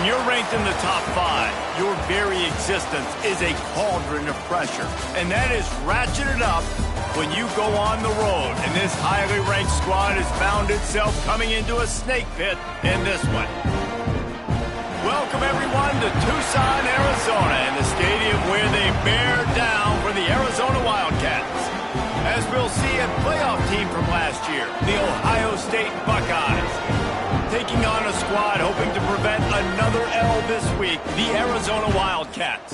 When you're ranked in the top 5, your very existence is a cauldron of pressure. And that is ratcheted up when you go on the road. And this highly ranked squad has found itself coming into a snake pit in this one. Welcome, everyone, to Tucson, Arizona, and the stadium where they bear down for the Arizona Wildcats. As we'll see, a playoff team from last year, the Ohio State Buckeyes, taking on a squad hoping to prevent another L this week, the Arizona Wildcats.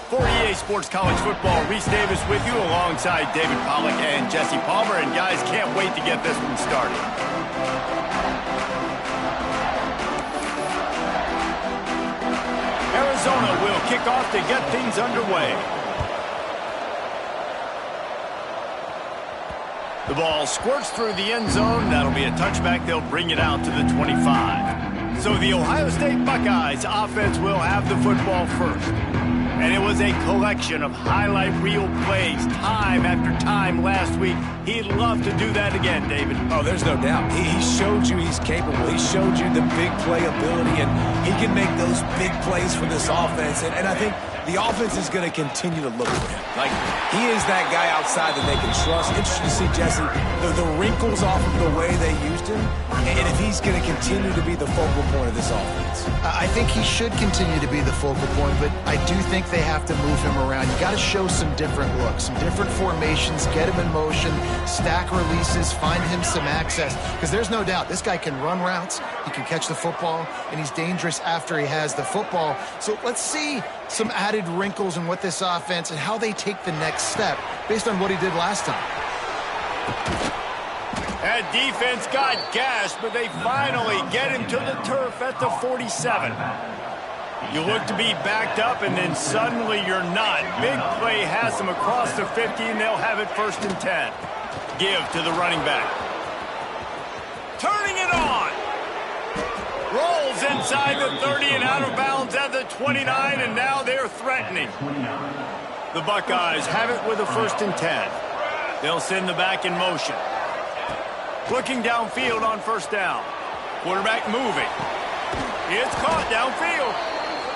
For EA Sports College Football, Reese Davis with you alongside David Pollack and Jesse Palmer. And guys, can't wait to get this one started. Arizona will kick off to get things underway. The ball squirts through the end zone. That'll be a touchback. They'll bring it out to the 25. So the Ohio State Buckeyes offense will have the football first. And it was a collection of highlight reel plays time after time last week. He'd love to do that again, David. Oh, there's no doubt. He showed you he's capable. He showed you the big play ability, and he can make those big plays for this offense. And I think the offense is going to continue to look for him. Like, he is that guy outside that they can trust. Interesting to see, Jesse, the wrinkles off of the way they used him, and if he's going to continue to be the focal point of this offense. I think he should continue to be the focal point, but I do think they have to move him around. You got to show some different looks, some different formations, get him in motion, stack releases, find him some access, because there's no doubt this guy can run routes, he can catch the football, and he's dangerous after he has the football. So let's see some added wrinkles in what this offense and how they take the next step based on what he did last time. That defense got gashed, but they finally get him to the turf at the 47. You look to be backed up, and then suddenly you're not. Big play has them across the 50, and they'll have it 1st and 10. Give to the running back. Turning it on. Rolls inside the 30 and out of bounds at the 29, and now they're threatening. The Buckeyes have it with a 1st and 10. They'll send the back in motion. Looking downfield on 1st down. Quarterback moving. It's caught downfield.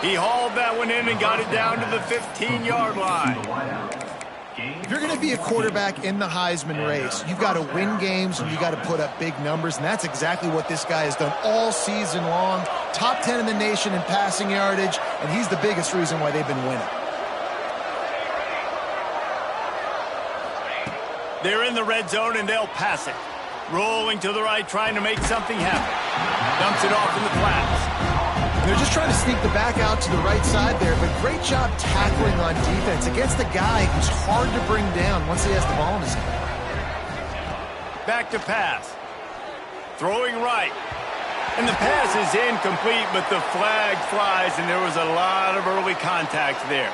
He hauled that one in and got it down to the 15-yard line. If you're going to be a quarterback in the Heisman race, you've got to win games and you've got to put up big numbers, and that's exactly what this guy has done all season long. Top 10 in the nation in passing yardage, and he's the biggest reason why they've been winning. They're in the red zone, and they'll pass it. Rolling to the right, trying to make something happen. Dumps it off in the flats. They're just trying to sneak the back out to the right side there, but great job tackling on defense against a guy who's hard to bring down once he has the ball in his hand. Back to pass. Throwing right. And the pass is incomplete, but the flag flies, and there was a lot of early contact there.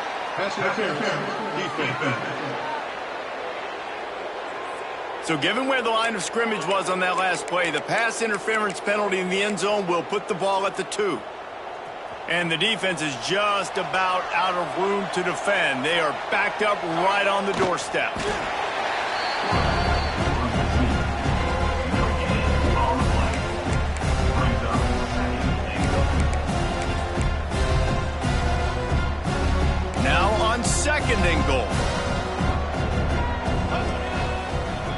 So given where the line of scrimmage was on that last play, the pass interference penalty in the end zone will put the ball at the 2. And the defense is just about out of room to defend. They are backed up right on the doorstep. Now on 2nd and goal.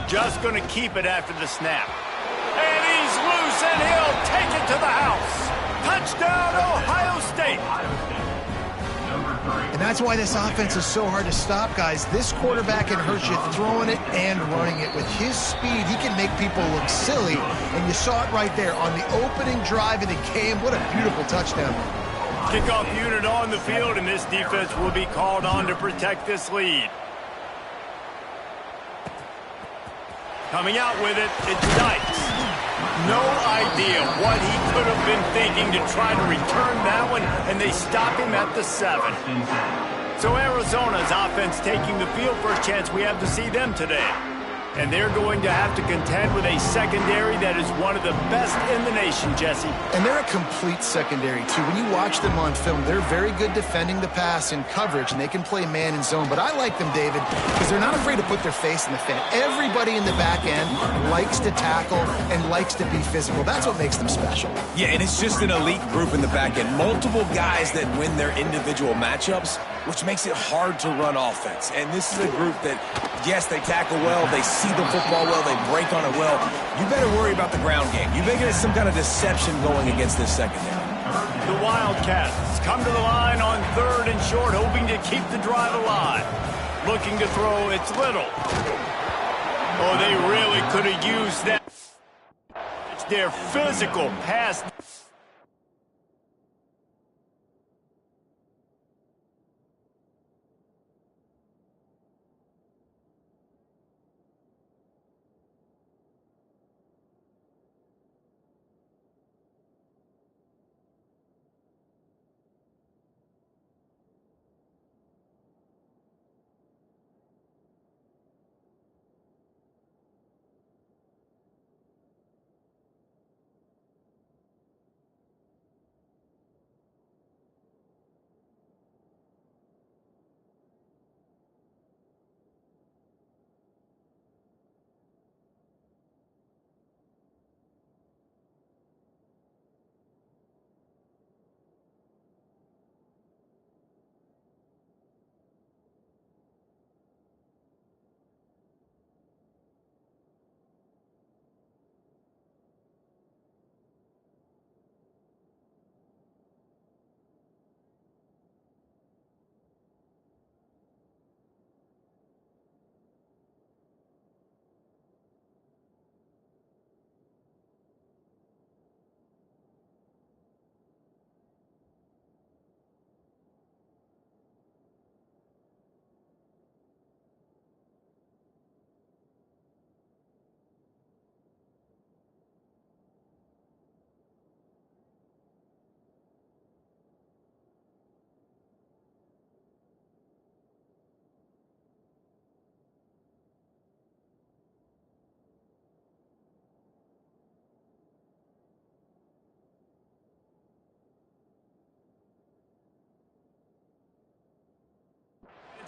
Just going to keep it after the snap. And he's loose, and he'll take it to the house. Touchdown, Ohio State. And that's why this offense is so hard to stop, guys. This quarterback can hurt you throwing it and running it. With his speed, he can make people look silly. And you saw it right there on the opening drive of the game. What a beautiful touchdown. Kickoff unit on the field, and this defense will be called on to protect this lead. Coming out with it, it's Dykes. No idea what he could have been thinking to try to return that one, and they stop him at the 7. So Arizona's offense taking the field for a chance. We have to see them today. And they're going to have to contend with a secondary that is one of the best in the nation, Jesse. And they're a complete secondary, too. When you watch them on film, they're very good defending the pass in coverage, and they can play man and zone. But I like them, David, because they're not afraid to put their face in the fan. Everybody in the back end likes to tackle and likes to be physical. That's what makes them special. Yeah, and it's just an elite group in the back end. Multiple guys that win their individual matchups, which makes it hard to run offense. And this is a group that, yes, they tackle well, they see the football well, they break on it well. You better worry about the ground game. You better get some kind of deception going against this secondary. The Wildcats come to the line on 3rd and short, hoping to keep the drive alive. Looking to throw, it's Little. Oh, they really could have used that. It's their physical pass.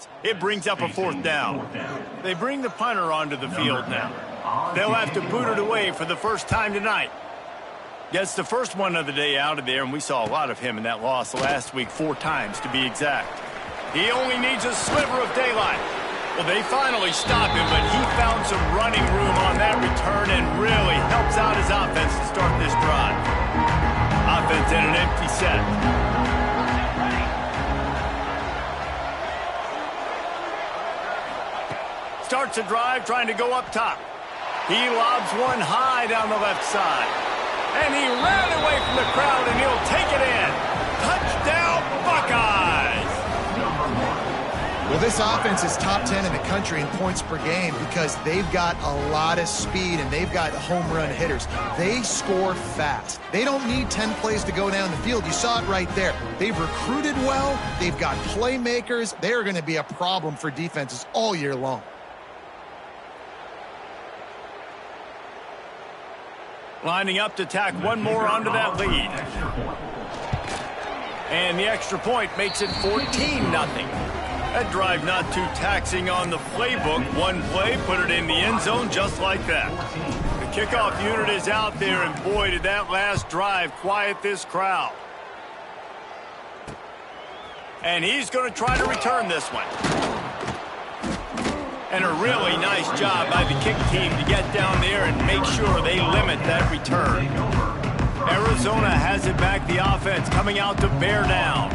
yards. It brings up a 4th down. They bring the punter onto the field now. They'll have to boot it away for the first time tonight. Gets the first one of the day out of there, and we saw a lot of him in that loss last week, 4 times to be exact. He only needs a sliver of daylight. Well, they finally stopped him, but he found some running room on that return and really helps out his offense to start this drive. Offense in an empty set. Starts a drive trying to go up top. He lobs one high down the left side. And he ran away from the crowd, and he'll take it in. Touchdown, Buckeyes! Well, this offense is top 10 in the country in points per game because they've got a lot of speed and they've got home run hitters. They score fast. They don't need 10 plays to go down the field. You saw it right there. They've recruited well. They've got playmakers. They are going to be a problem for defenses all year long. Lining up to tack one more onto that lead. And the extra point makes it 14-0. That drive not too taxing on the playbook. One play, put it in the end zone just like that. The kickoff unit is out there, and boy, did that last drive quiet this crowd. And he's going to try to return this one. And a really nice job by the kick team to get down there and make sure they limit that return. Arizona has it back, the offense coming out to bear down.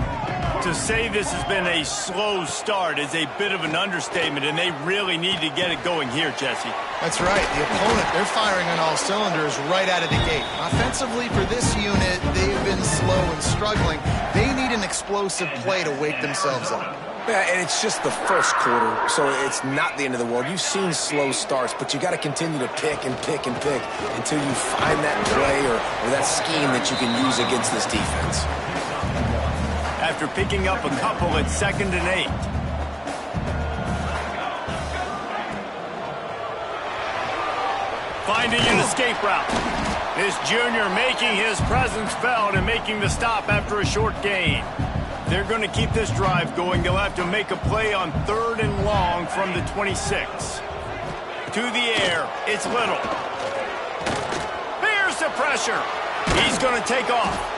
To say this has been a slow start is a bit of an understatement, and they really need to get it going here, Jesse. That's right. The opponent, they're firing on all cylinders right out of the gate. Offensively, for this unit, they've been slow and struggling. They need an explosive play to wake themselves up. Yeah, and it's just the first quarter, so it's not the end of the world. You've seen slow starts, but you got to continue to pick and pick and pick until you find that play or that scheme that you can use against this defense. After picking up a couple at 2nd and 8. Finding an escape route. This junior making his presence felt and making the stop after a short gain. They're going to keep this drive going. They'll have to make a play on 3rd and long from the 26. To the air, it's Little. Here's the pressure. He's going to take off.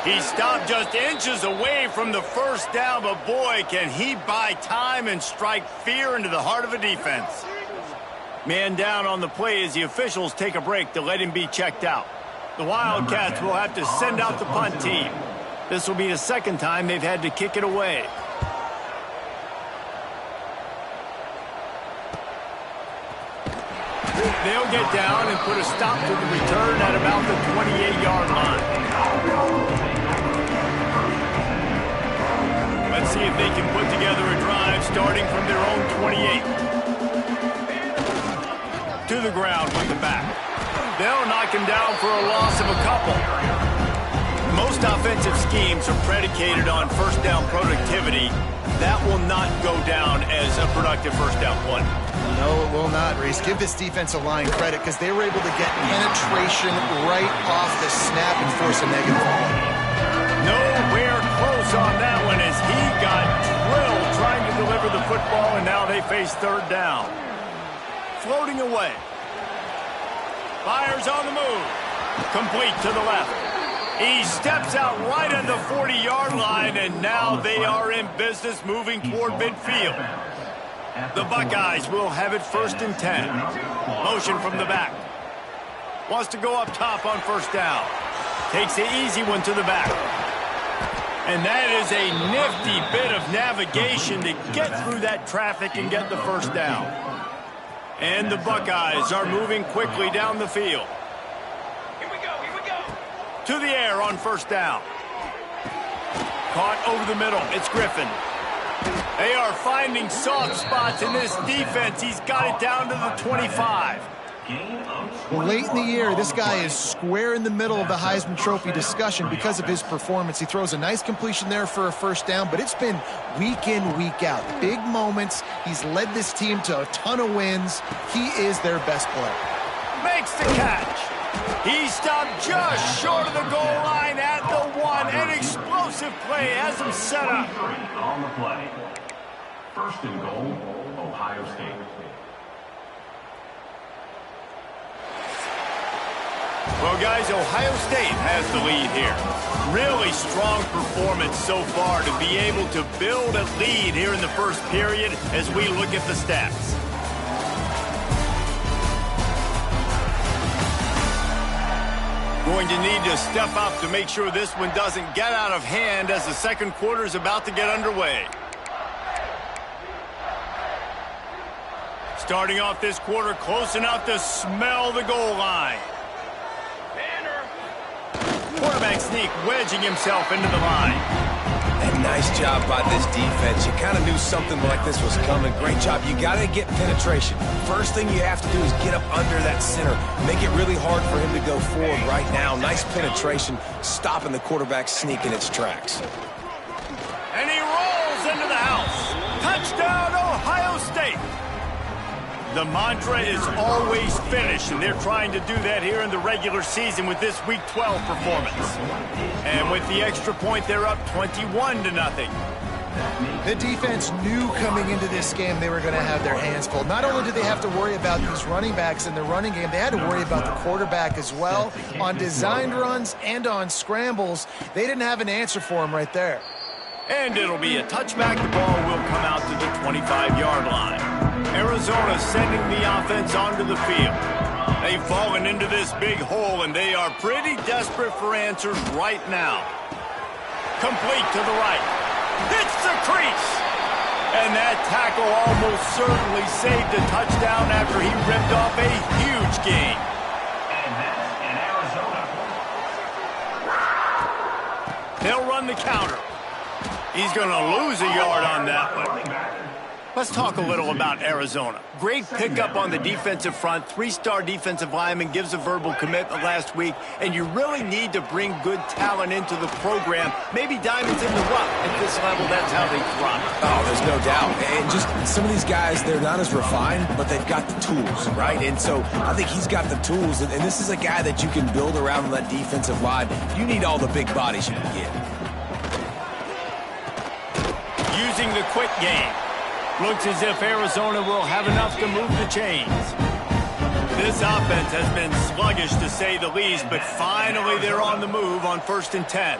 He stopped just inches away from the first down, but boy, can he buy time and strike fear into the heart of a defense. Man down on the play as the officials take a break to let him be checked out. The Wildcats will have to send out the punt team. This will be the 2nd time they've had to kick it away. They'll get down and put a stop to the return at about the 28-yard line. Let's see if they can put together a drive starting from their own 28. To the ground with the back. They'll knock him down for a loss of a couple. Most offensive schemes are predicated on first down productivity. That will not go down as a productive first down play. No, it will not, Reese. Give this defensive line credit because they were able to get penetration right off the snap and force a negative ball. Nowhere close on that one as he got drilled trying to deliver the football, and now they face 3rd down. Floating away. Fires on the move. Complete to the left. He steps out right at the 40-yard line, and now they are in business moving toward midfield. The Buckeyes will have it 1st and 10. Motion from the back. Wants to go up top on 1st down. Takes the easy one to the back. And that is a nifty bit of navigation to get through that traffic and get the 1st down. And the Buckeyes are moving quickly down the field. Here we go. To the air on 1st down. Caught over the middle. It's Griffin. They are finding soft spots in this defense. He's got it down to the 25. Well, late in the year, this guy is square in the middle of the Heisman Trophy discussion because of his performance. He throws a nice completion there for a 1st down, but it's been week in, week out. Big moments. He's led this team to a ton of wins. He is their best player. Makes the catch. He stopped just short of the goal line at the 1. An explosive play has him set up. First and goal, Ohio State. Well, guys, Ohio State has the lead here. Really strong performance so far to be able to build a lead here in the first period as we look at the stats. Going to need to step up to make sure this one doesn't get out of hand as the second quarter is about to get underway. Starting off this quarter close enough to smell the goal line. Quarterback sneak wedging himself into the line. And nice job by this defense. You kind of knew something like this was coming. Great job. You got to get penetration. First thing you have to do is get up under that center. Make it really hard for him to go forward right now. Nice penetration, stopping the quarterback sneak in its tracks. And he rolls into the house. Touchdown, Ohio State. The mantra is always finish, and they're trying to do that here in the regular season with this Week 12 performance. And with the extra point, they're up 21-0. The defense knew coming into this game they were going to have their hands full. Not only did they have to worry about these running backs in the running game, they had to worry about the quarterback as well. On designed runs and on scrambles, they didn't have an answer for him right there. And it'll be a touchback. The ball will come out to the 25-yard line. Arizona sending the offense onto the field. They've fallen into this big hole, and they are pretty desperate for answers right now. Complete to the right. Hits the crease. And that tackle almost certainly saved a touchdown after he ripped off a huge gain. And that's in Arizona. They'll run the counter. He's going to lose a yard on that one. Let's talk a little about Arizona. Great pickup on the defensive front. Three-star defensive lineman gives a verbal commitment last week, and you really need to bring good talent into the program. Maybe diamonds in the rough. At this level, that's how they thrive. Oh, there's no doubt. And just some of these guys, they're not as refined, but they've got the tools, right? And so I think he's got the tools, and this is a guy that you can build around on that defensive line. You need all the big bodies you can get. Using the quick game. Looks as if Arizona will have enough to move the chains. This offense has been sluggish to say the least, but finally they're on the move on 1st and 10.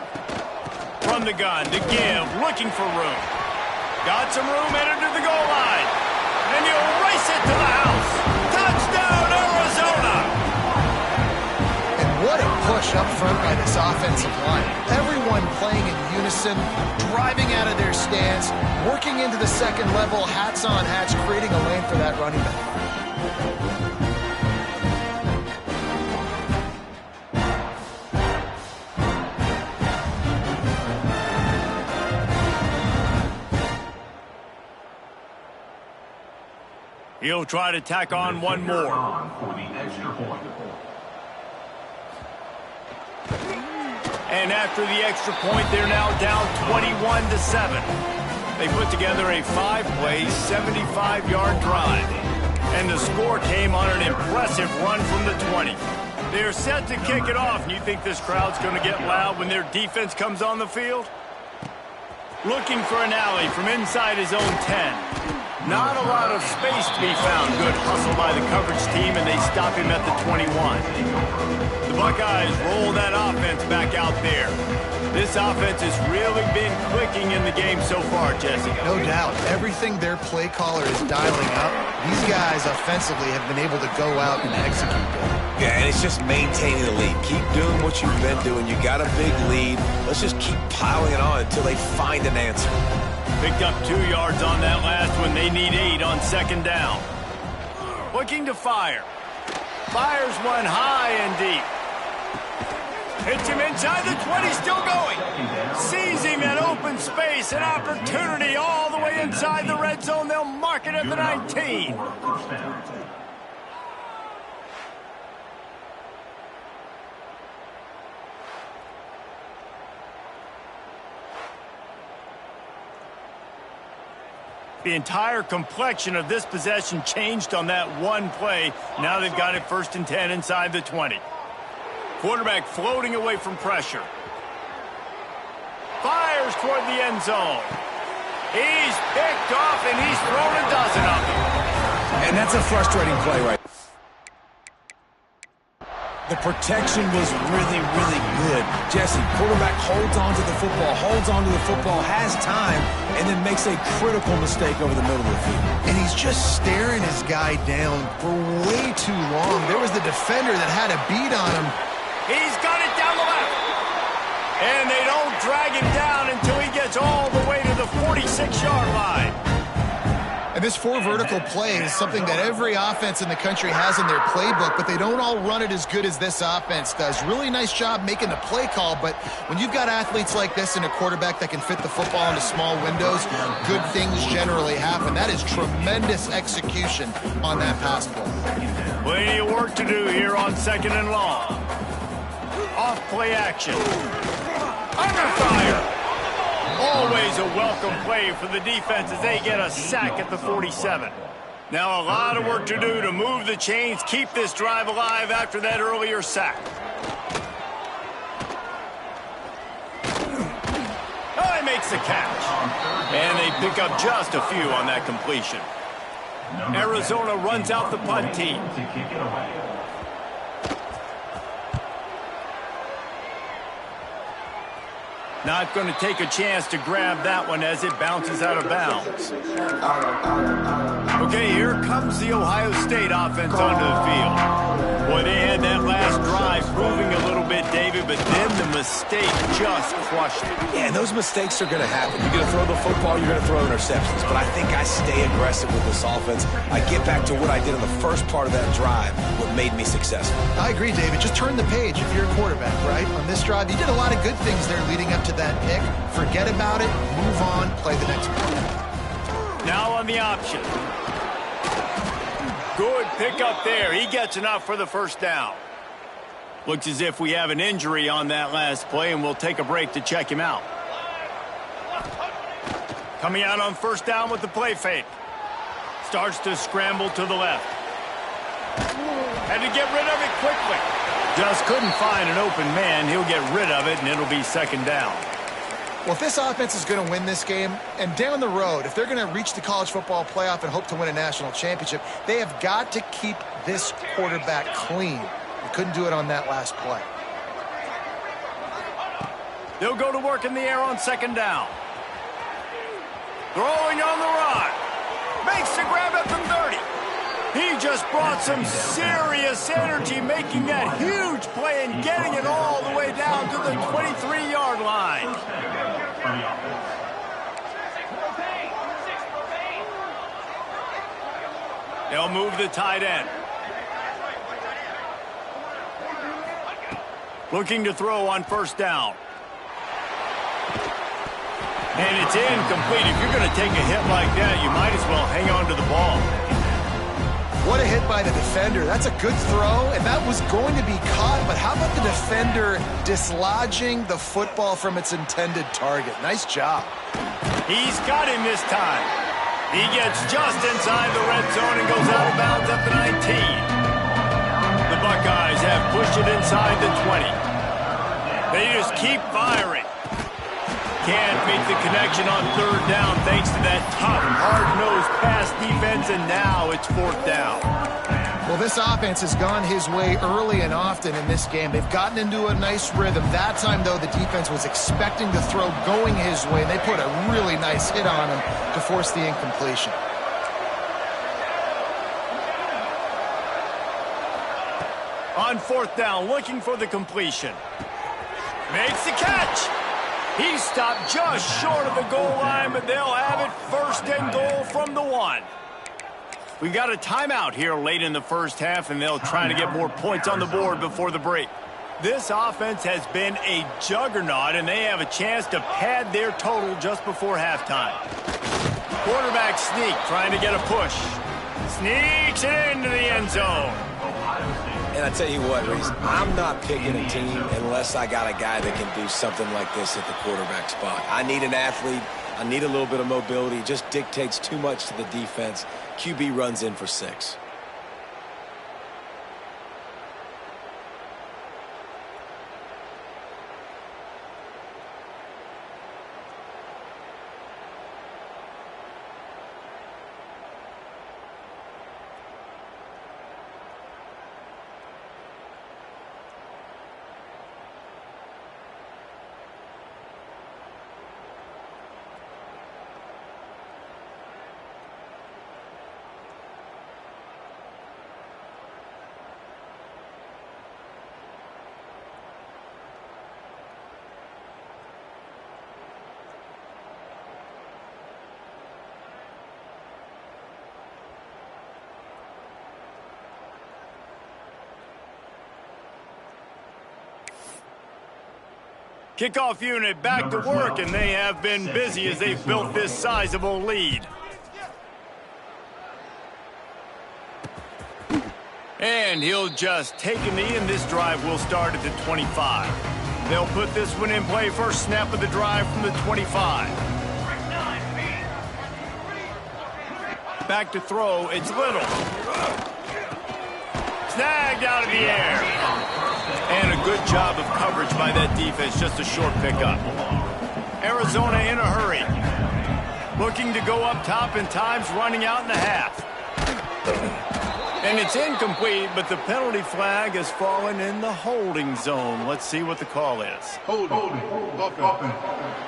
From the gun to give, looking for room. Got some room headed to the goal line. And he'll race it to the house. Touchdown, Arizona! And what a push up front by this offensive line. Everyone playing in unison, driving out of their stance, working into the second level, hats on hats, creating a lane for that running back. He'll try to tack on one more. For the extra point. And after the extra point, they're now down 21-7. They put together a 5-play, 75-yard drive. And the score came on an impressive run from the 20. They're set to kick it off, and you think this crowd's going to get loud when their defense comes on the field? Looking for an alley from inside his own 10. Not a lot of space to be found. Good hustle by the coverage team, and they stop him at the 21. The Buckeyes roll that offense back out there. This offense has really been clicking in the game so far, Jesse. No doubt. Everything their play caller is dialing up, these guys offensively have been able to go out and execute them. Yeah, and it's just maintaining the lead. Keep doing what you've been doing. You got a big lead. Let's just keep piling it on until they find an answer. Picked up 2 yards on that last one. They need 8 on 2nd down. Looking to fire. Fires one high and deep. Hits him inside the 20, still going. Seizing that open space, an opportunity all the way inside the red zone. They'll mark it at the 19. The entire complexion of this possession changed on that one play. Now they've got it 1st and 10 inside the 20. Quarterback floating away from pressure. Fires toward the end zone. He's picked off and he's thrown a dozen of them. And that's a frustrating play right. The protection was really, really good. Jesse, quarterback holds on to the football, has time, and then makes a critical mistake over the middle of the field. And he's just staring his guy down for way too long. There was the defender that had a beat on him. He's got it down the left. And they don't drag him down until he gets all the way to the 46-yard line. And this four vertical play is something that every offense in the country has in their playbook, but they don't all run it as good as this offense does. Really nice job making the play call, but when you've got athletes like this and a quarterback that can fit the football into small windows, good things generally happen. That is tremendous execution on that pass play. Plenty of work to do here on 2nd and long. Off play action. Under fire. Always a welcome play for the defense as they get a sack at the 47. Now a lot of work to do to move the chains, keep this drive alive after that earlier sack. Oh, he makes the catch. And they pick up just a few on that completion. Arizona runs out the punt team. To kick it away. Not going to take a chance to grab that one as it bounces out of bounds. Okay, here comes the Ohio State offense onto the field. Boy, they had that last drive proving a little bit, David, but then the mistake just crushed it. Yeah, and those mistakes are going to happen. You're going to throw the football, you're going to throw interceptions, but I think I stay aggressive with this offense. I get back to what I did in the first part of that drive, what made me successful. I agree, David. Just turn the page if you're a quarterback, right? On this drive, you did a lot of good things there leading up to that pick. Forget about it, move on, play the next play. Now on the option. Good pick up there. He gets enough for the first down. Looks as if we have an injury on that last play, and we'll take a break to check him out. Coming out on first down with the play fake. Starts to scramble to the left. Had to get rid of it quickly. Just couldn't find an open man. He'll get rid of it, and it'll be second down. Well, if this offense is going to win this game, and down the road, if they're going to reach the college football playoff and hope to win a national championship, they have got to keep this quarterback clean. They couldn't do it on that last play. They'll go to work in the air on second down. Throwing on the run. Makes the grab at the 30. He just brought some serious energy, making that huge play and getting it all the way down to the 23-yard line. They'll move the tight end. Looking to throw on first down. And it's incomplete. If you're going to take a hit like that, you might as well hang on to the ball. What a hit by the defender. That's a good throw, and that was going to be caught, but how about the defender dislodging the football from its intended target? Nice job. He's got him this time. He gets just inside the red zone and goes out of bounds at the 19. The Buckeyes have pushed it inside the 20. They just keep firing. Can't make the connection on third down thanks to that tough, hard-nosed pass defense, and now it's fourth down. Well, this offense has gone his way early and often in this game. They've gotten into a nice rhythm. That time, though, the defense was expecting the throw going his way, and they put a really nice hit on him to force the incompletion. On fourth down, looking for the completion. Makes the catch. He stopped just short of the goal line, but they'll have it first and goal from the 1. We've got a timeout here late in the first half, and they'll try to get more points on the board before the break. This offense has been a juggernaut, and they have a chance to pad their total just before halftime. Quarterback sneak, trying to get a push. Sneaks it into the end zone. And I tell you what, Reese, I'm not picking a team unless I got a guy that can do something like this at the quarterback spot. I need an athlete. I need a little bit of mobility. It just dictates too much to the defense. QB runs in for 6. Kickoff unit back to work, and they have been busy as they've built this sizable lead. And he'll just take a knee, and this drive will start at the 25. They'll put this one in play first snap of the drive from the 25. Back to throw, it's Little. Snagged out of the air. And a good job of coverage by that defense, just a short pickup. Arizona in a hurry. Looking to go up top, and time's running out in the half. And it's incomplete, but the penalty flag has fallen in the holding zone. Let's see what the call is. Holding. Offense.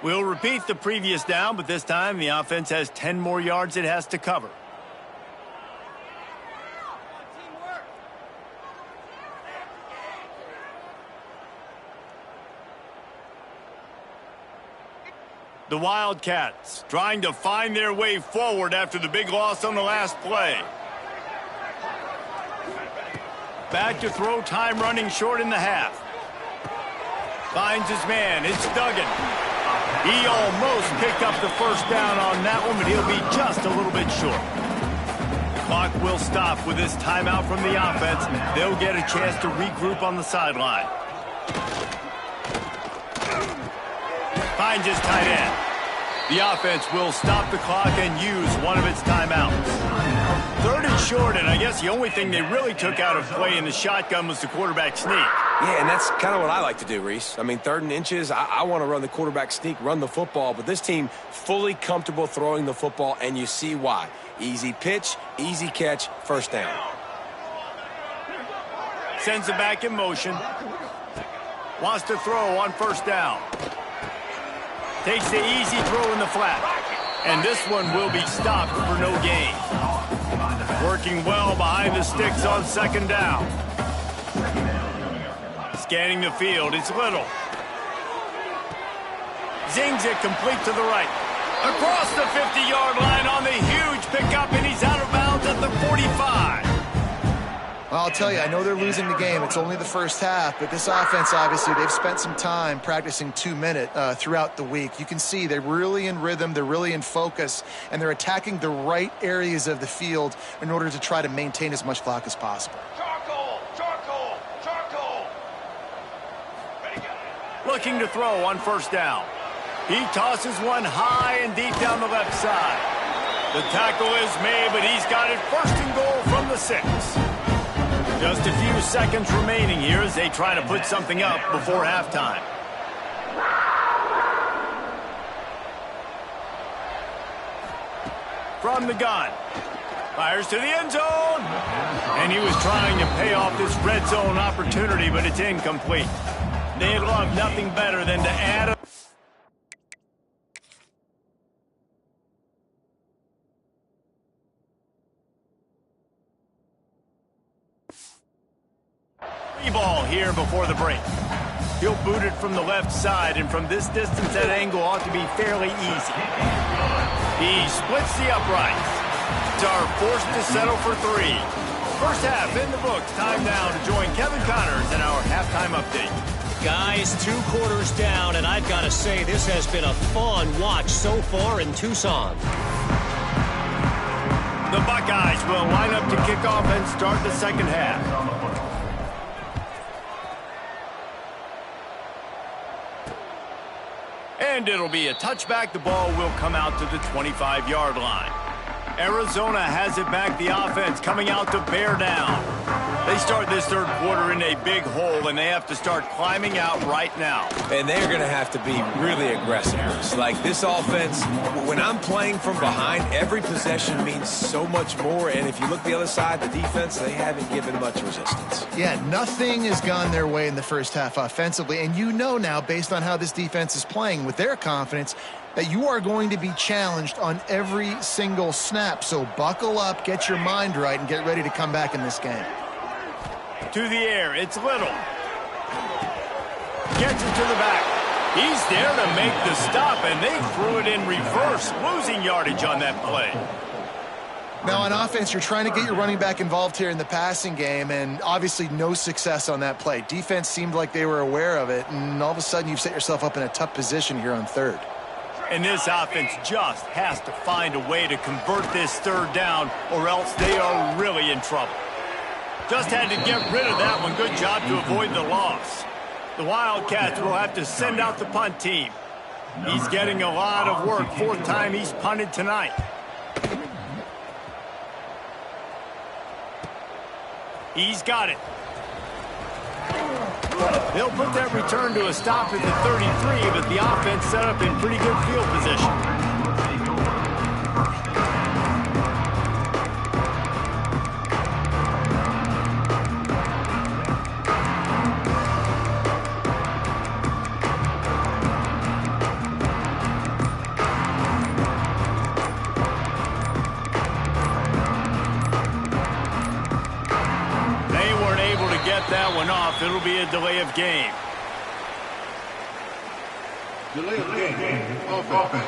We'll repeat the previous down, but this time the offense has 10 more yards it has to cover. The Wildcats trying to find their way forward after the big loss on the last play. Back to throw, time running short in the half. Finds his man, it's Duggan. He almost picked up the first down on that one, but he'll be just a little bit short. The clock will stop with this timeout from the offense. They'll get a chance to regroup on the sideline. Finds his tight end. The offense will stop the clock and use one of its timeouts. Third and short, and I guess the only thing they really took out of play in the shotgun was the quarterback sneak. Yeah, and that's kind of what I like to do, Reese. I mean, 3rd and inches, I want to run the quarterback sneak, run the football, but this team fully comfortable throwing the football, and you see why. Easy pitch, easy catch, first down. Sends it back in motion. Wants to throw on first down. Takes the easy throw in the flat. And this one will be stopped for no gain. Working well behind the sticks on second down. Scanning the field, it's Little. Zings it complete to the right. Across the 50-yard line on the huge pickup, and he's out of bounds at the 45. Well, I'll tell you, I know they're losing the game. It's only the first half, but this offense, obviously, they've spent some time practicing 2-minute throughout the week. You can see they're really in rhythm, they're really in focus, and they're attacking the right areas of the field in order to try to maintain as much clock as possible. Looking to throw on first down. He tosses one high and deep down the left side. The tackle is made, but he's got it first and goal from the 6. Just a few seconds remaining here as they try to put something up before halftime. From the gun. Fires to the end zone. And he was trying to pay off this red zone opportunity, but it's incomplete. They'd love nothing better than to add a ball here before the break. He'll boot it from the left side, and from this distance, that angle ought to be fairly easy. He splits the uprights. Are forced to settle for 3. First half in the books. Time now to join Kevin Connors in our halftime update. Guys, 2 quarters down, and I've got to say this has been a fun watch so far in Tucson. The Buckeyes will line up to kick off and start the second half. And it'll be a touchback. The ball will come out to the 25-yard line. Arizona has it back. The offense coming out to bear down. They start this third quarter in a big hole, and they have to start climbing out right now. And they're going to have to be really aggressive. It's like this offense, when I'm playing from behind, every possession means so much more. And if you look the other side, the defense, they haven't given much resistance. Yeah, nothing has gone their way in the first half offensively. And you know now, based on how this defense is playing with their confidence, that you are going to be challenged on every single snap. So buckle up, get your mind right, and get ready to come back in this game. To the air, it's Little. Gets it to the back. He's there to make the stop, and they threw it in reverse, losing yardage on that play. Now, on offense, you're trying to get your running back involved here in the passing game, and obviously no success on that play. Defense seemed like they were aware of it, and all of a sudden you've set yourself up in a tough position here on third. And this offense just has to find a way to convert this third down, or else they are really in trouble. Just had to get rid of that one. Good job to avoid the loss. The Wildcats will have to send out the punt team. He's getting a lot of work. Fourth time he's punted tonight. He's got it. They'll put that return to a stop at the 33, but the offense set up in pretty good field position. That one off. It'll be a delay of game. Delay of game. Offense.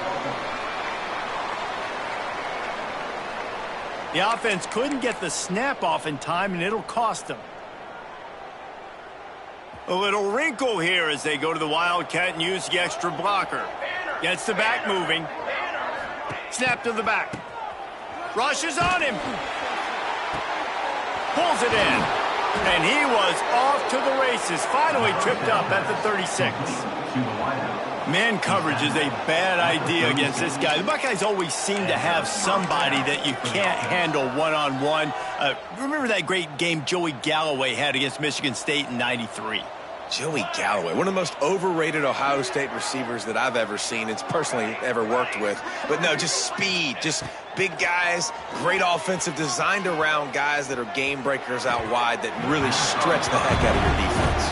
The offense couldn't get the snap off in time, and it'll cost them. A little wrinkle here as they go to the Wildcat and use the extra blocker. Gets the back moving. Snap to the back. Rushes on him. Pulls it in. And he was off to the races, finally tripped up at the 36. Man coverage is a bad idea against this guy. The Buckeyes always seem to have somebody that you can't handle one-on-one. Remember that great game Joey Galloway had against Michigan State in '93? Joey Galloway, one of the most overrated Ohio State receivers that I've ever seen. It's personally ever worked with. But no, just speed, just big guys, great offensive designed around guys that are game breakers out wide that really stretch the heck out of your defense.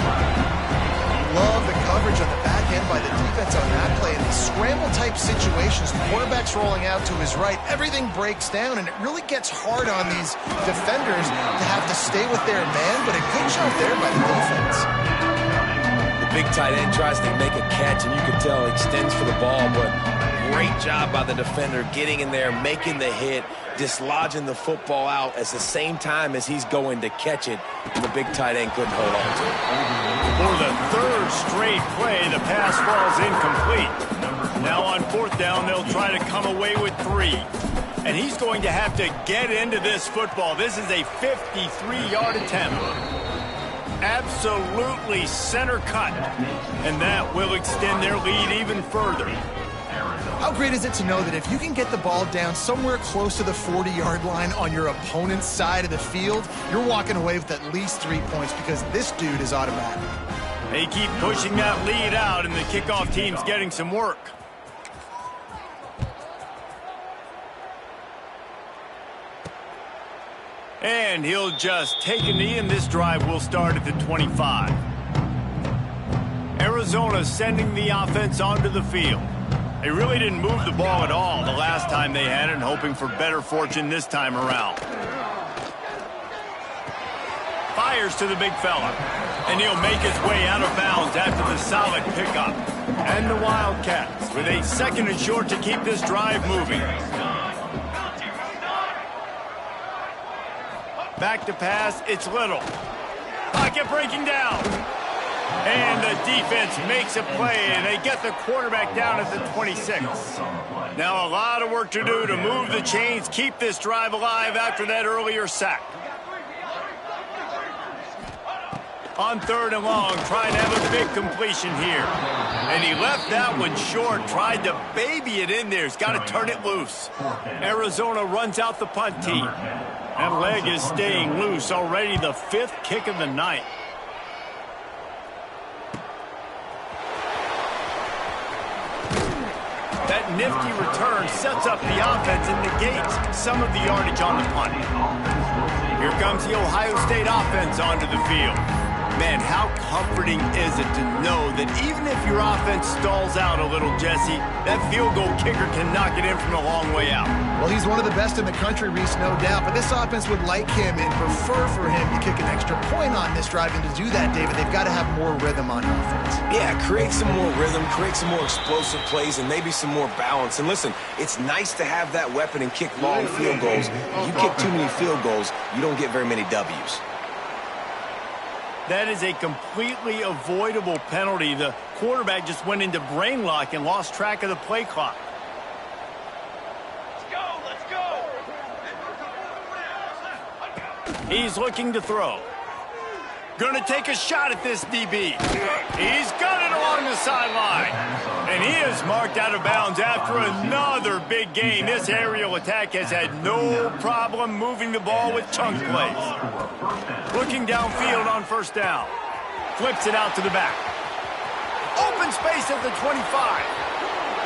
Love the coverage on the back end by the defense on that play. In these scramble-type situations, the quarterback's rolling out to his right. Everything breaks down, and it really gets hard on these defenders to have to stay with their man, but a good job there by the defense. Big tight end tries to make a catch, and you can tell extends for the ball, but great job by the defender getting in there, making the hit, dislodging the football out at the same time as he's going to catch it, and the big tight end couldn't hold on to it. For the third straight play, the pass falls incomplete. Now on fourth down, they'll try to come away with 3. And he's going to have to get into this football. This is a 53-yard attempt. Absolutely center cut, and that will extend their lead even further. How great is it to know that if you can get the ball down somewhere close to the 40-yard line on your opponent's side of the field, you're walking away with at least 3 points because this dude is automatic. They keep pushing that lead out, and the kickoff team's getting some work. And he'll just take a knee, and this drive will start at the 25. Arizona sending the offense onto the field. They really didn't move the ball at all the last time they had it, hoping for better fortune this time around. Fires to the big fella, and he'll make his way out of bounds after the solid pickup. And the Wildcats with a 2nd and short to keep this drive moving. Back to pass, it's Little. Pocket breaking down. And the defense makes a play, and they get the quarterback down at the 26. Now a lot of work to do to move the chains, keep this drive alive after that earlier sack. On 3rd and long, trying to have a big completion here. And he left that one short, tried to baby it in there. He's got to turn it loose. Arizona runs out the punt team. That leg is staying loose, already the 5th kick of the night. That nifty return sets up the offense and negates some of the yardage on the punt. Here comes the Ohio State offense onto the field. Man, how comforting is it to know that even if your offense stalls out a little, Jesse, that field goal kicker can knock it in from a long way out. Well, he's one of the best in the country, Reese, no doubt. But this offense would like him and prefer for him to kick an extra point on this drive. And to do that, David, they've got to have more rhythm on offense. Yeah, create some more rhythm, create some more explosive plays, and maybe some more balance. And listen, it's nice to have that weapon and kick long field goals. You kick too many field goals, you don't get very many W's. That is a completely avoidable penalty. The quarterback just went into brain lock and lost track of the play clock. Let's go! He's looking to throw. Gonna take a shot at this DB. He's got it along the sideline. And he is marked out of bounds after another big gain. This aerial attack has had no problem moving the ball with chunk plays. Looking downfield on first down. Flips it out to the back. Open space at the 25.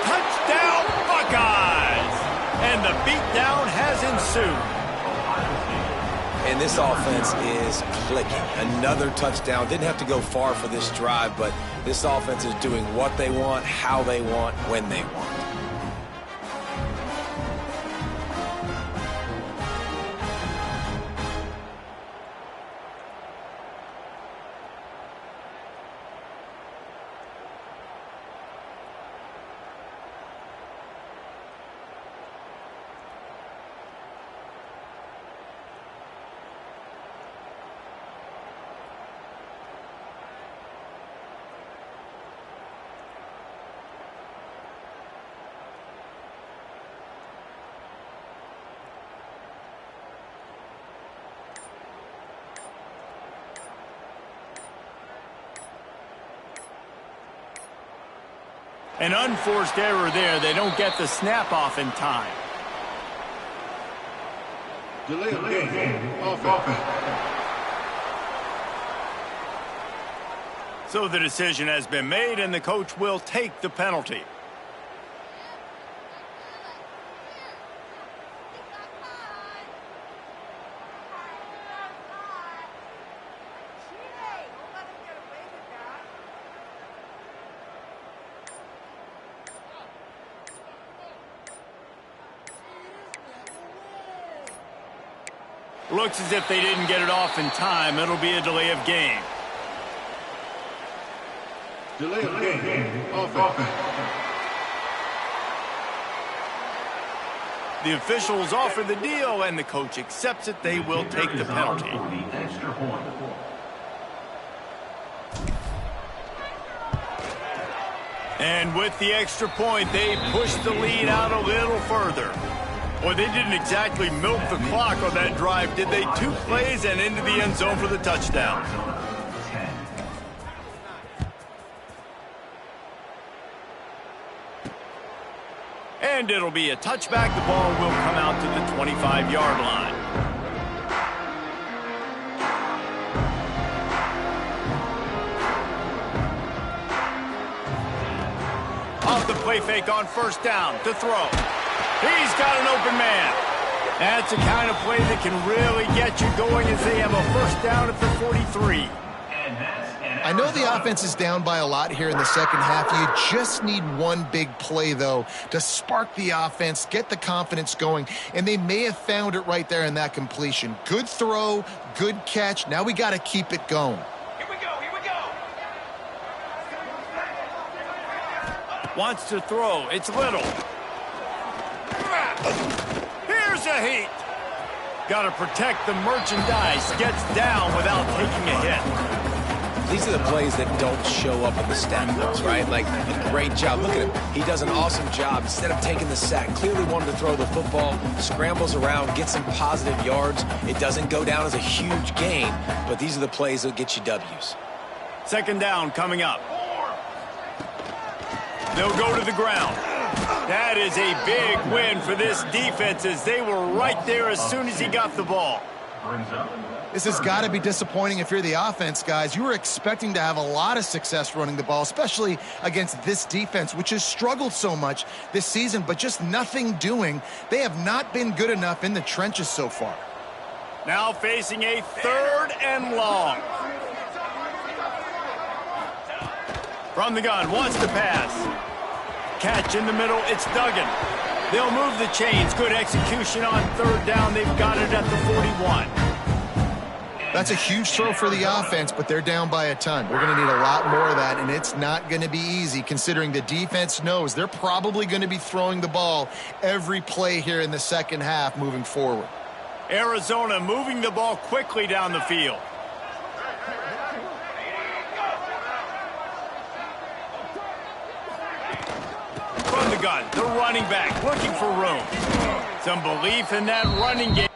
Touchdown, Buckeyes! And the beatdown has ensued. And this offense is clicking. Another touchdown. Didn't have to go far for this drive, but this offense is doing what they want, how they want, when they want. An unforced error there. They don't get the snap off in time. Delay of game. Offense. So the decision has been made, and the coach will take the penalty. Looks as if they didn't get it off in time. It'll be a delay of game. Delay of game. Offense. The officials offer the deal, and the coach accepts it. They will take the penalty. And with the extra point, they push the lead out a little further. Well, they didn't exactly milk the clock on that drive, did they? 2 plays and into the end zone for the touchdown. And it'll be a touchback. The ball will come out to the 25-yard line. Off the play fake on first down to throw. He's got an open man. That's the kind of play that can really get you going as they have a first down at the 43. I know the offense is down by a lot here in the second half. You just need one big play, though, to spark the offense, get the confidence going, and they may have found it right there in that completion. Good throw, good catch. Now we got to keep it going. Here we go, here we go. Wants to throw. It's Little. Here's a heat. Got to protect the merchandise. Gets down without taking a hit. These are the plays that don't show up in the stat books, right? Like, a great job. Look at him. He does an awesome job. Instead of taking the sack, clearly wanted to throw the football, scrambles around, gets some positive yards. It doesn't go down as a huge gain, but these are the plays that get you W's. Second down coming up. They'll go to the ground. That is a big win for this defense as they were right there as soon as he got the ball. This has got to be disappointing if you're the offense, guys. You were expecting to have a lot of success running the ball, especially against this defense, which has struggled so much this season, but just nothing doing. They have not been good enough in the trenches so far. Now facing a 3rd and long. From the gun, wants to pass. Catch in the middle, it's Duggan. They'll move the chains. Good execution on third down. They've got it at the 41. That's a huge throw for the offense, but they're down by a ton. We're going to need a lot more of that, and it's not going to be easy considering the defense knows they're probably going to be throwing the ball every play here in the second half moving forward. Arizona moving the ball quickly down the field. From the gun, the running back looking for room. Some belief in that running game.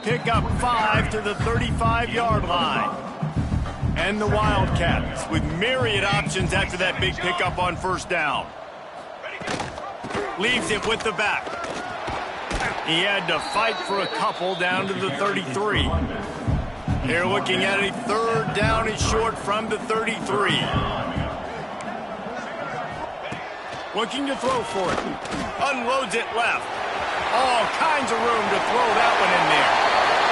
pick up 5 to the 35-yard line. And the Wildcats with myriad options after that big pickup on first down. Leaves it with the back. He had to fight for a couple down to the 33. They're looking at a third down and short from the 33. Looking to throw for it. Unloads it left. All kinds of room to throw that one in there.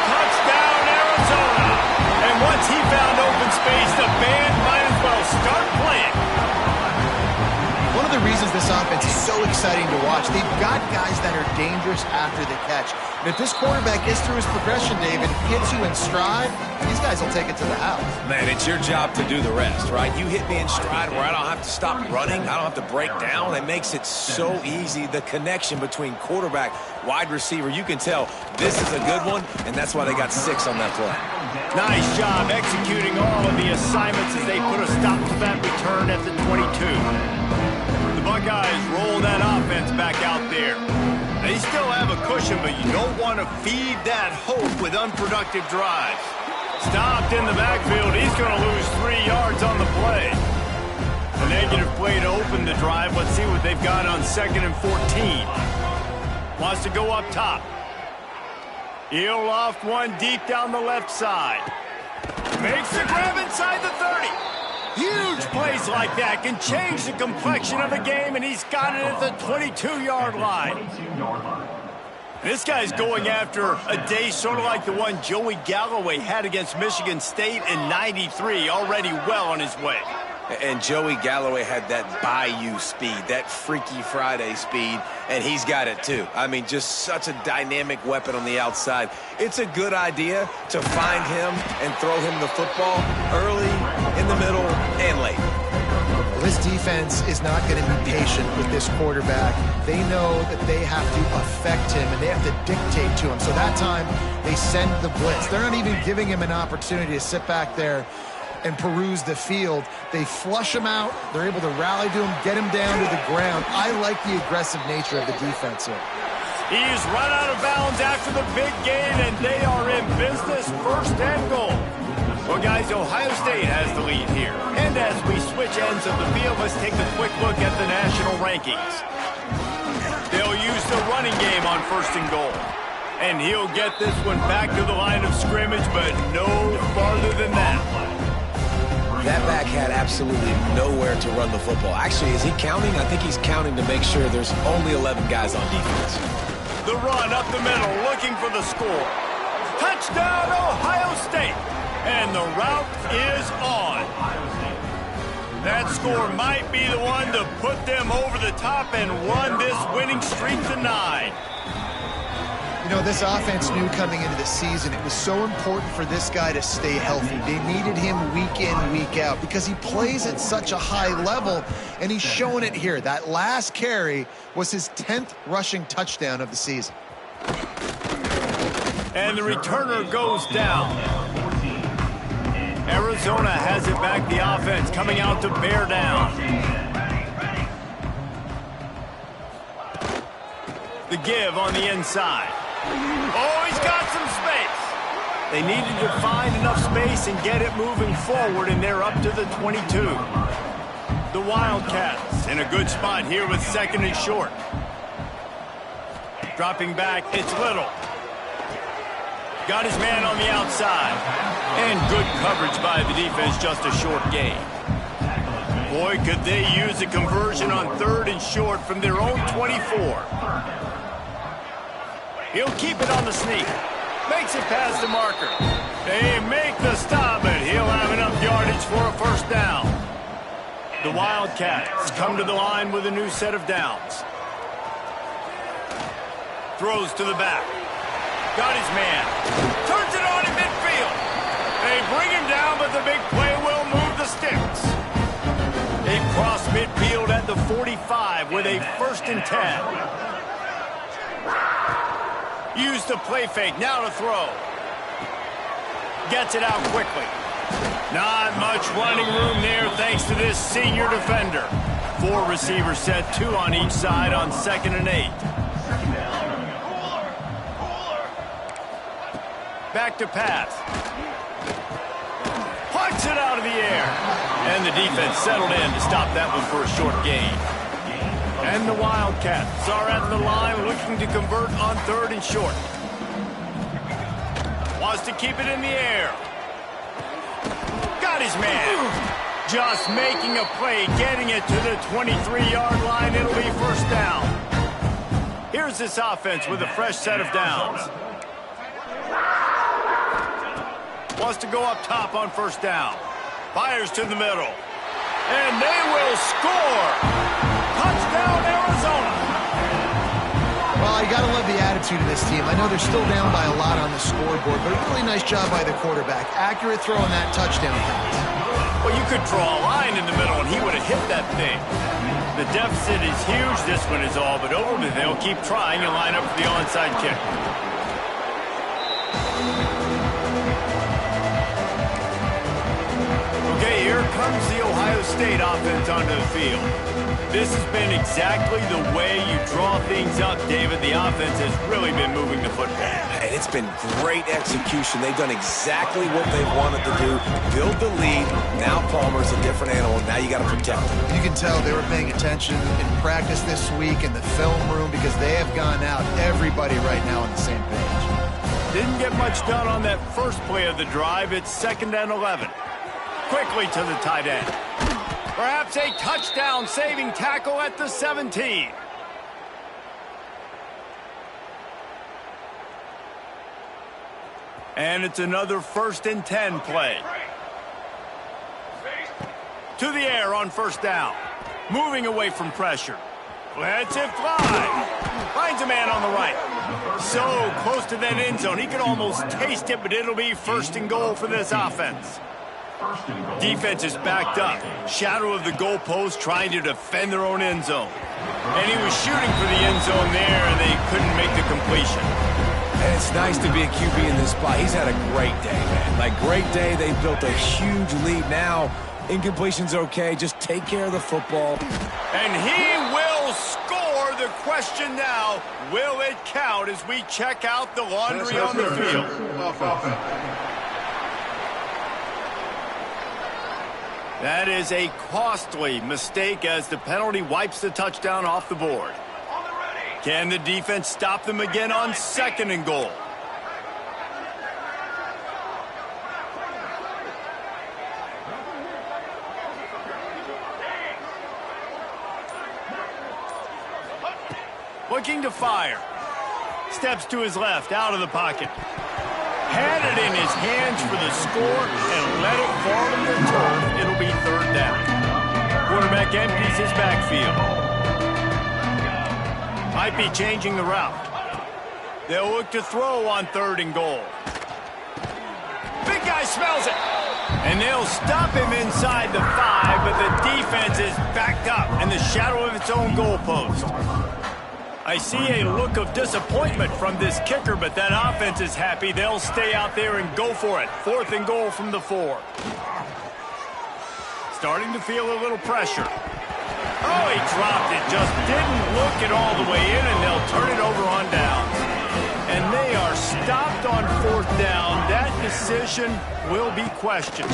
Touchdown, Arizona. And once he found open space, the band might as well start playing. One of the reasons this offense is so exciting to watch, they've got guys that are dangerous after the catch. And if this quarterback gets through his progression, David, hits you in stride, these guys will take it to the house. Man, it's your job to do the rest, right? You hit me in stride where I don't have to stop running. I don't have to break down. It makes it so easy. The connection between quarterback, wide receiver, you can tell this is a good one, and that's why they got 6 on that play. Nice job executing all of the assignments as they put a stop to that return at the 22. The Buckeyes roll that offense back out there. They still have a cushion, but you don't want to feed that hope with unproductive drives. Stopped in the backfield. He's going to lose 3 yards on the play. A negative play to open the drive. Let's see what they've got on 2nd and 14. Wants to go up top. He'll loft one deep down the left side. Makes the grab inside the 30. Huge plays like that can change the complexion of a game, and he's got it at the 22-yard line. This guy's going after a day sort of like the one Joey Galloway had against Michigan State in '93, already well on his way. And Joey Galloway had that Bayou speed, that Freaky Friday speed, and he's got it too. I mean, just such a dynamic weapon on the outside. It's a good idea to find him and throw him the football early, in the middle, and late. This defense is not going to be patient with this quarterback. They know that they have to affect him, and they have to dictate to him. So that time, they send the blitz. They're not even giving him an opportunity to sit back there and peruse the field. They flush him out. They're able to rally to him, get him down to the ground. I like the aggressive nature of the defense here. He's run out of bounds after the big gain, and they are in business, 1st and goal. Well, guys, Ohio State has the lead here. And as we switch ends of the field, let's take a quick look at the national rankings. They'll use the running game on 1st and goal. And he'll get this one back to the line of scrimmage, but no farther than that. That back had absolutely nowhere to run the football. Actually, is he counting? I think he's counting to make sure there's only 11 guys on defense. The run up the middle, looking for the score. Touchdown, Ohio State! And the route is on. That score might be the one to put them over the top and run this winning streak to 9. You know, this offense knew coming into the season it was so important for this guy to stay healthy. They needed him week in, week out because he plays at such a high level, and he's showing it here. That last carry was his 10th rushing touchdown of the season. And the returner goes down. Arizona has it back, the offense coming out to bear down. The give on the inside. Oh, he's got some space. They needed to find enough space and get it moving forward, and they're up to the 22. The Wildcats in a good spot here with 2nd and short. Dropping back, it's Little. Got his man on the outside. And good coverage by the defense, just a short gain. Boy, could they use a conversion on 3rd and short from their own 24. He'll keep it on the sneak. Makes it past the marker. They make the stop, but he'll have enough yardage for a 1st down. The Wildcats come to the line with a new set of downs. Throws to the back. Got his man. Turns it on in midfield. They bring him down, but the big play will move the sticks. They cross midfield at the 45 with a 1st and 10. Use the play fake, now to throw. Gets it out quickly. Not much running room there thanks to this senior defender. 4 receivers set, 2 on each side on 2nd and 8. Back to pass. Punts it out of the air. And the defense settled in to stop that one for a short gain. And the Wildcats are at the line looking to convert on 3rd and short. Wants to keep it in the air. Got his man. Just making a play, getting it to the 23-yard line. It'll be 1st down. Here's this offense with a fresh set of downs. Wants to go up top on 1st down. Fires to the middle. And they will score. Touchdown, Arizona. Well, you got to love the attitude of this team. I know they're still down by a lot on the scoreboard, but a really nice job by the quarterback. Accurate throw on that touchdown pass. Well, you could draw a line in the middle, and he would have hit that thing. The deficit is huge. This one is all but over, but they'll keep trying and line up for the onside kick. Okay, here comes the Ohio State offense onto the field. This has been exactly the way you draw things up, David. The offense has really been moving the football. And it's been great execution. They've done exactly what they wanted to do. Build the lead. Now Palmer's a different animal. Now you got to protect him. You can tell they were paying attention in practice this week in the film room because they have gone out, everybody right now on the same page. Didn't get much done on that first play of the drive. It's 2nd and 11. Quickly to the tight end. Perhaps a touchdown-saving tackle at the 17. And it's another 1st and 10 play. To the air on 1st down. Moving away from pressure. Lets it fly. Finds a man on the right. So close to that end zone. He could almost taste it, but it'll be 1st and goal for this offense. Defense is backed up. Shadow of the goalpost trying to defend their own end zone. And he was shooting for the end zone there, and they couldn't make the completion. And it's nice to be a QB in this spot. He's had a great day, man. Like, great day. They built a huge lead. Now, incompletion's okay. Just take care of the football. And he will score. The question now, will it count as we check out the laundry on the field? That is a costly mistake as the penalty wipes the touchdown off the board. Can the defense stop them again on 2nd and goal? Looking to fire. Steps to his left, out of the pocket. Had it in his hands for the score and let it fall in the turf. It'll be 3rd down. Quarterback empties his backfield. Might be changing the route. They'll look to throw on 3rd and goal. Big guy smells it. And they'll stop him inside the 5, but the defense is backed up in the shadow of its own goalpost. I see a look of disappointment from this kicker, but that offense is happy. They'll stay out there and go for it. 4th and goal from the 4. Starting to feel a little pressure. Oh, he dropped it. Just didn't look it all the way in, and they'll turn it over on downs. And they are stopped on 4th down. That decision will be questioned.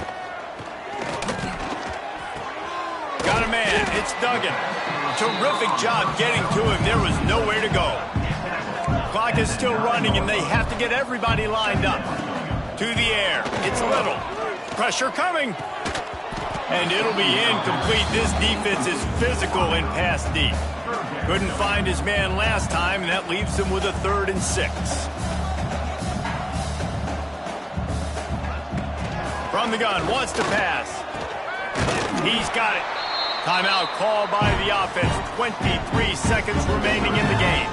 Got a man. It's Duggan. Terrific job getting to him. There was nowhere to go. Clock is still running, and they have to get everybody lined up. To the air. It's Little. Pressure coming. And it'll be incomplete. This defense is physical and pass deep. Couldn't find his man last time, and that leaves him with a 3rd and 6. From the gun, wants to pass. He's got it. Timeout called by the offense. 23 seconds remaining in the game.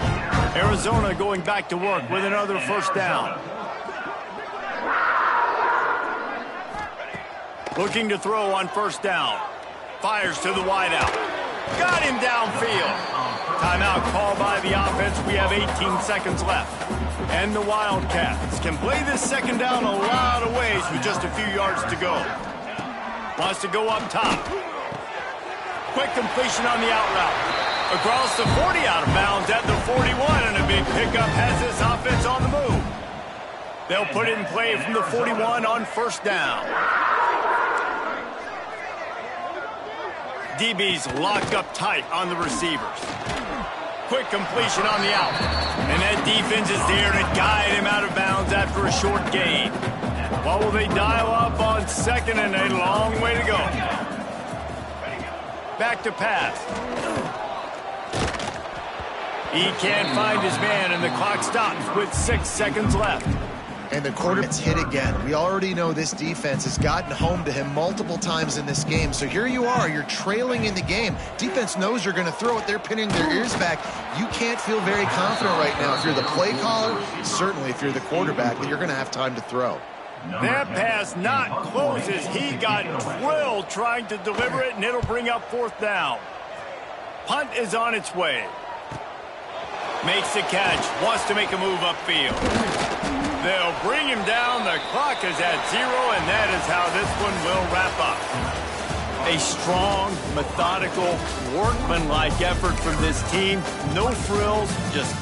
Arizona going back to work with another 1st down. Looking to throw on 1st down. Fires to the wideout. Got him downfield. Timeout called by the offense. We have 18 seconds left. And the Wildcats can play this 2nd down a lot of ways with just a few yards to go. Wants to go up top. Quick completion on the out route. Across the 40, out of bounds at the 41, and a big pickup has this offense on the move. They'll put it in play from the 41 on first down. DB's locked up tight on the receivers. Quick completion on the out. And that defense is there to guide him out of bounds after a short gain. What will they dial up on second and a long way to go? Back to pass. He can't find his man, and the clock stops with 6 seconds left. And the quarterback's hit again. We already know this defense has gotten home to him multiple times in this game. So here you are, you're trailing in the game. Defense knows you're going to throw it. They're pinning their ears back. You can't feel very confident right now. If you're the play caller, certainly if you're the quarterback, that you're going to have time to throw. That pass not close as he got drilled trying to deliver it, and it'll bring up fourth down. Punt is on its way. Makes the catch, wants to make a move upfield. They'll bring him down. The clock is at 0, and that is how this one will wrap up. A strong, methodical, workmanlike effort from this team. No frills, just